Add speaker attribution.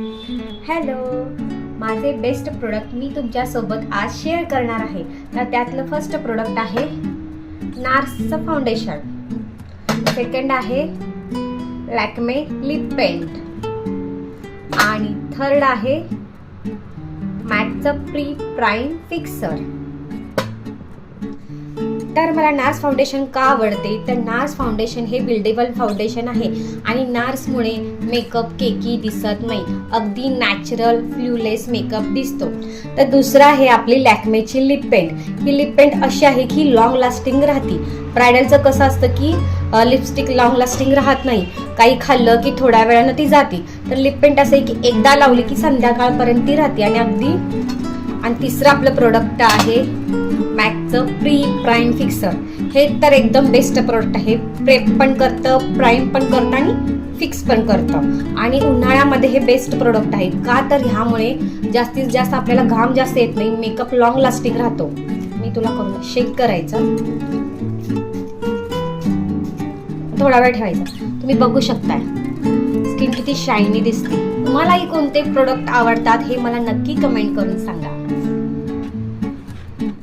Speaker 1: Hello, माझे best product मी तुमच्यासोबत आज शेअर करणार आहे. तर त्यातलं फर्स्ट प्रोडक्ट आहे नार्सचं फाउंडेशन, सेकंड आहे लॅक्मे लिप पेंट आणि थर्ड आहे मॅटचं प्री प्राईम फिक्सर. तर मला नार्स फाउंडेशन का आवडते, तर नार्स फाउंडेशन हे बिल्डेबल फाउंडेशन आहे आणि नार्समुळे मेकअप केकी दिसत नाही, अगदी नॅचरल फ्लूलेस मेकअप दिसतो. तर दुसरं आहे आपली लॅक्मेची लिप पेंट. ही लिप पेंट अशी आहे की लॉंग लास्टिंग राहते. ब्रायडलचं कसं असतं की लिपस्टिक लॉंग लास्टिंग राहत नाही, काही खाल्लं की थोड्या वेळानं ती जाते. तर लिप पेंट असं आहे की एकदा लावली की संध्याकाळपर्यंत ती राहते आणि अगदी. आणि तिसरं आपलं प्रोडक्ट आहे मॅकचं प्री प्राईम फिक्सर. हे तर एकदम बेस्ट प्रोडक्ट आहे. प्रेप पण करतं, प्राईम पण करतं आणि फिक्स पण करतं. आणि उन्हाळ्यामध्ये हे बेस्ट प्रोडक्ट आहे. का तर ह्यामुळे जास्तीत जास्त आपल्याला घाम जास्त येत नाही, मेकअप लॉंग लास्टिंग राहतो. मी तुला करून शेक करायचं, थोडा वेळ ठेवायचा. तुम्ही बघू शकताय स्किन किती शायनी दिसते. तुम्हालाही कोणते प्रोडक्ट आवडतात हे मला नक्की कमेंट करून सांगा.